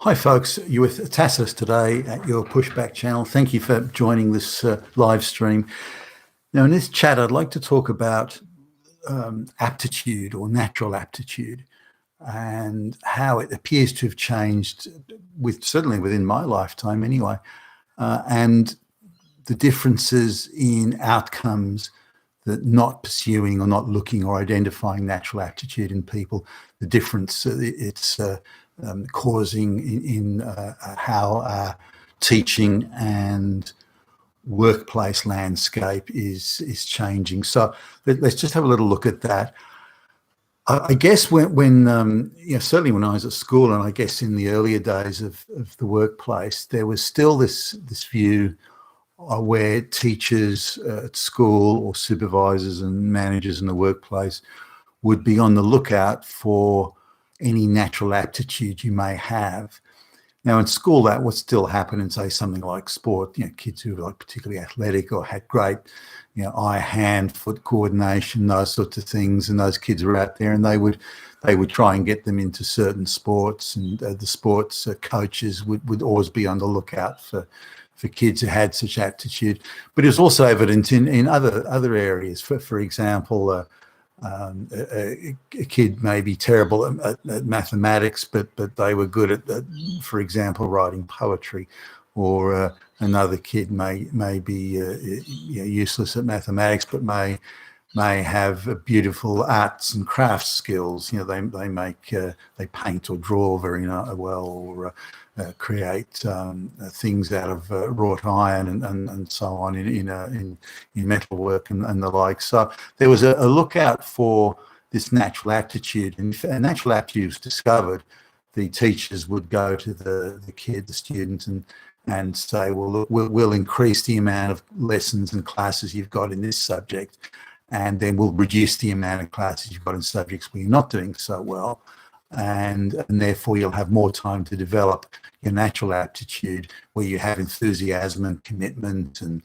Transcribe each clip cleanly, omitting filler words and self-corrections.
Hi, folks. You're with Tassus today at your Pushback channel. Thank you for joining this live stream. Now, in this chat, I'd like to talk about aptitude or natural aptitude and how it appears to have changed, certainly within my lifetime anyway, and the differences in outcomes that not pursuing or not looking or identifying natural aptitude in people, the difference it's causing in how our teaching and workplace landscape is changing. So let's just have a little look at that. I guess when certainly when I was at school, and I guess in the earlier days of the workplace, there was still this view where teachers at school or supervisors and managers in the workplace would be on the lookout for any natural aptitude you may have. Now, in school, that would still happen in, say, something like sport. Kids who were like particularly athletic or had great, eye, hand, foot coordination, those sorts of things, and those kids were out there, and they would try and get them into certain sports, and the sports coaches would always be on the lookout for kids who had such aptitude. But it was also evident in other areas. For example, a kid may be terrible at mathematics, but they were good at, for example, writing poetry, or another kid may be useless at mathematics, but may have beautiful arts and crafts skills. They paint or draw very well, or create things out of wrought iron and so on in metalwork and the like. So there was a lookout for this natural aptitude, and if a natural aptitude was discovered, the teachers would go to the student, and say, well, look, we'll increase the amount of lessons and classes you've got in this subject, and then we'll reduce the amount of classes you've got in subjects where you're not doing so well, and therefore you'll have more time to develop your natural aptitude, where you have enthusiasm and commitment and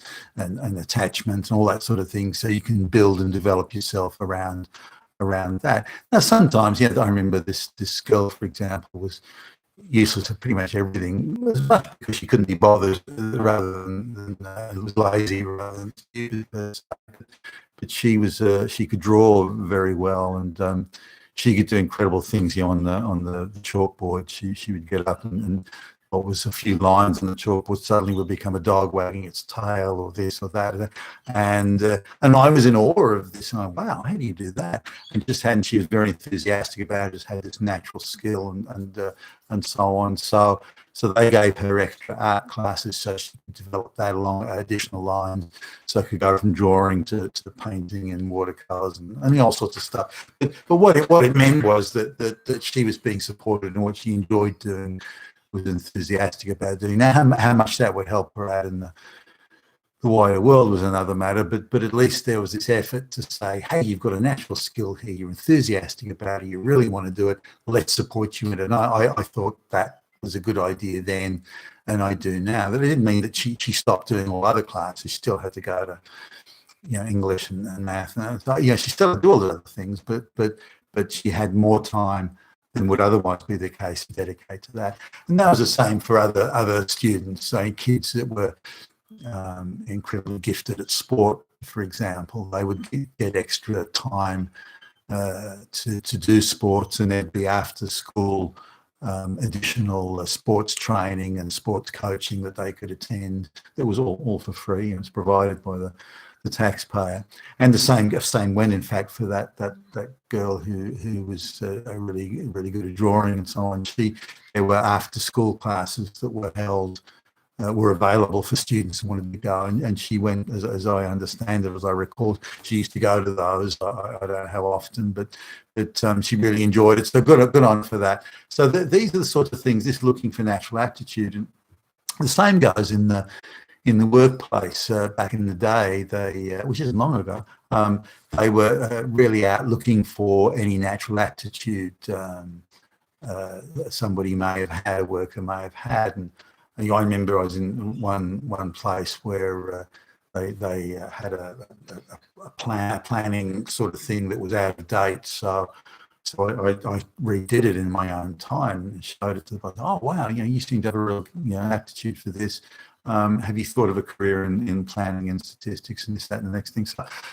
attachment and all that sort of thing, so you can build and develop yourself around that. Now, sometimes, I remember this girl, for example, was useless at pretty much everything, much because she couldn't be bothered, rather than was lazy rather than stupid. But she could draw very well, and she could do incredible things. On the chalkboard, she would get up and what was a few lines on the chalkboard suddenly would become a dog wagging its tail, or this or that, and I was in awe of this. And wow, how do you do that? And she was very enthusiastic about it. Just had this natural skill and so on. So they gave her extra art classes so she could develop that along additional lines, so I could go from drawing to painting and watercolors and all sorts of stuff. But what it meant was that she was being supported, and what she enjoyed doing, was enthusiastic about doing. Now, how much that would help her out in the wider world was another matter, but at least there was this effort to say, hey, you've got a natural skill here, you're enthusiastic about it, you really want to do it, let's support you in it. And I thought that was a good idea then, and I do now. But it didn't mean that she stopped doing all other classes. She still had to go to English and math, and she still had to do all the other things, but she had more time than would otherwise be the case to dedicate to that. And that was the same for other students, say kids that were incredibly gifted at sport, for example. They would get extra time to do sports, and there'd be after school additional sports training and sports coaching that they could attend. That was all for free, and it was provided by the taxpayer. And the same went, in fact, for that girl who was really good at drawing and so on. There were after school classes that were held, were available for students who wanted to go, and she went, as I understand it, as I recall, she used to go to those. I don't know how often, but she really enjoyed it. So good on for that. So these are the sorts of things, this looking for natural aptitude. And the same goes in the workplace. Back in the day, which isn't long ago, they were really out looking for any natural aptitude somebody may have had, a worker may have had. And I remember I was in one place where they had a planning sort of thing that was out of date. So So I redid it in my own time and showed it to them. Oh, wow, you seem to have a real aptitude for this. Have you thought of a career in planning and statistics and this, that, and the next thing?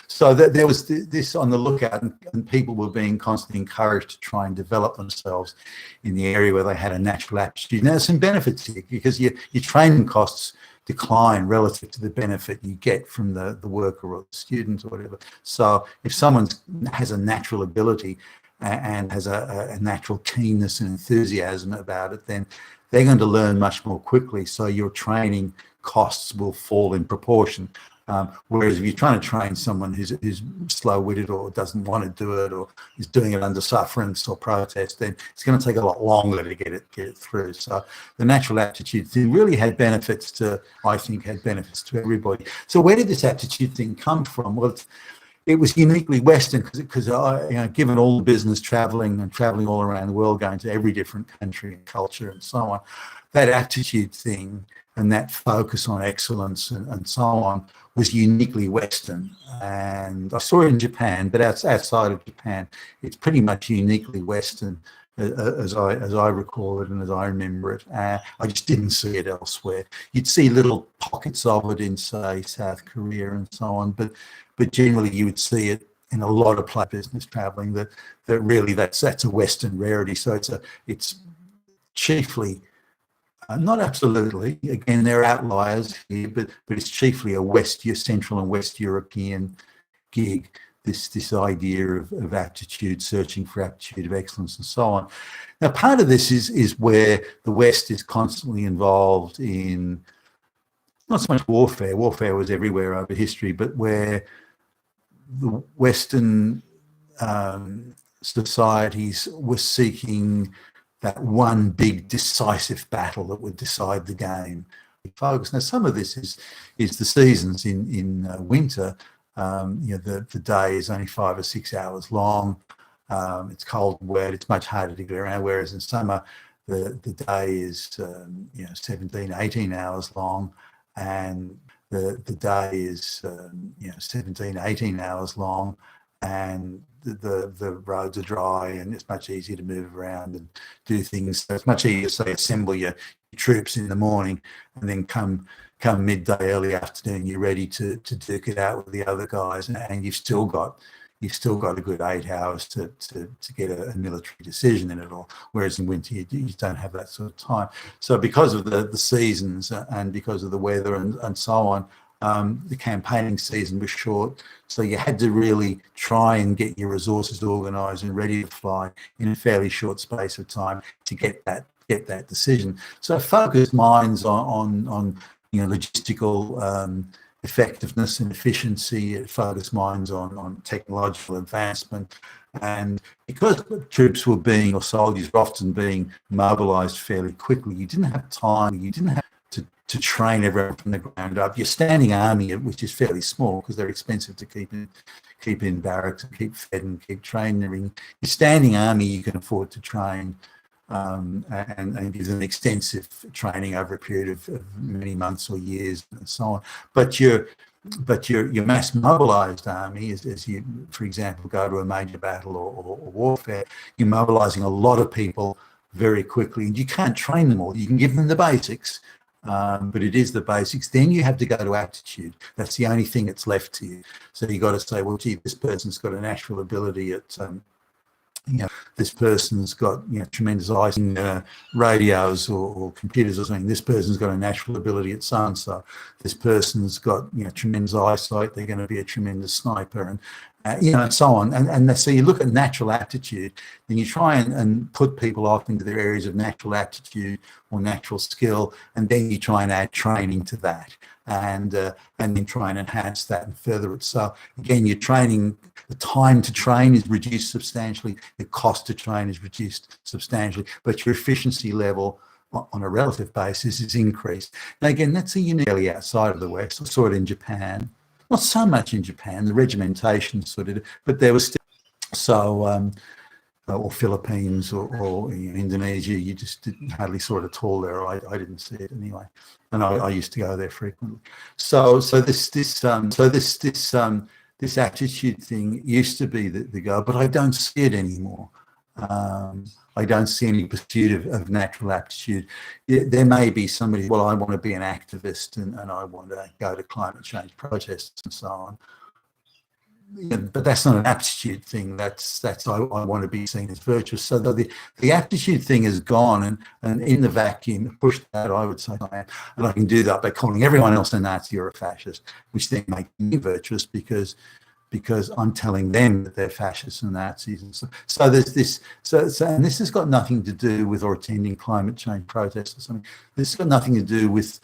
So that there was this on the lookout, and people were being constantly encouraged to try and develop themselves in the area where they had a natural aptitude. Now, there's some benefits here because your training costs decline relative to the benefit you get from the worker or the student or whatever. So if someone has a natural ability and has a natural keenness and enthusiasm about it, then they're going to learn much more quickly. So your training costs will fall in proportion. Whereas if you're trying to train someone who's slow-witted or doesn't want to do it or is doing it under sufferance or protest, then it's going to take a lot longer to get it through. So the natural aptitude thing really had benefits to everybody. So where did this aptitude thing come from? Well, it was uniquely Western because given all the business traveling all around the world, going to every different country and culture and so on, that aptitude thing and that focus on excellence and so on was uniquely Western. And I saw it in Japan, but outside of Japan, it's pretty much uniquely Western as I recall it and as I remember it. I just didn't see it elsewhere. You'd see little pockets of it in, say, South Korea and so on, but generally you would see it in a lot of business traveling. That really that's a Western rarity. So it's chiefly. Not absolutely. Again, there are outliers here, but it's chiefly a Central and West European gig. This idea of aptitude, searching for aptitude of excellence, and so on. Now, part of this is where the West is constantly involved in not so much warfare. Warfare was everywhere over history, but where the Western societies were seeking that one big decisive battle that would decide the game. Focus. Now, some of this is the seasons. In winter, the day is only 5 or 6 hours long. It's cold and wet. It's much harder to get around. Whereas in summer, the day is 17, 18 hours long, and the day is 17, 18 hours long, and the roads are dry and it's much easier to move around and do things. So it's much easier to, say, assemble your troops in the morning and then come midday, early afternoon, you're ready to duke it out with the other guys, and you've still got a good 8 hours to get a military decision in it all. Whereas in winter, you don't have that sort of time. So because of the seasons and because of the weather and so on, the campaigning season was short, so you had to really try and get your resources organised and ready to fly in a fairly short space of time to get that decision. So focused minds on logistical effectiveness and efficiency, focused minds on technological advancement. And because troops were soldiers were often being mobilised fairly quickly, you didn't have time, you didn't have to train everyone from the ground up. Your standing army, which is fairly small because they're expensive to keep in barracks and keep fed and keep trained and everything. Your standing army you can afford to train and give them extensive training over a period of many months or years and so on. But your mass mobilised army, as you, for example, go to a major battle or warfare, you're mobilising a lot of people very quickly, and you can't train them all. You can give them the basics, but it is the basics. Then you have to go to aptitude. That's the only thing that's left to you. So you got to say, well, gee, this person's got a natural ability at this person's got tremendous eyes in radios or computers or something. This person's got a natural ability at so and so. This person's got tremendous eyesight. They're going to be a tremendous sniper, and and so on. And so you look at natural aptitude, then you try and put people off into their areas of natural aptitude or natural skill, and then you try and add training to that, and then try and enhance that and further it. So again, your training, the time to train is reduced substantially, the cost to train is reduced substantially, but your efficiency level on a relative basis is increased. Now again, that's a uniquely outside of the West. I saw it in Japan. Not so much in Japan, the regimentation sort of, but there was still or Philippines or Indonesia, you just hardly saw it at all there. I didn't see it anyway, and I used to go there frequently. So this aptitude thing used to be the goal, but I don't see it anymore. I don't see any pursuit of natural aptitude. There may be somebody, well, I want to be an activist and I want to go to climate change protests and so on. Yeah, but that's not an aptitude thing. That's I want to be seen as virtuous. So the aptitude thing is gone, and in the vacuum, pushed out, I would say I am. And I can do that by calling everyone else a Nazi or a fascist, which then makes me virtuous because I'm telling them that they're fascists and Nazis. And so there's this, and this has got nothing to do with or attending climate change protests or something. This has got nothing to do with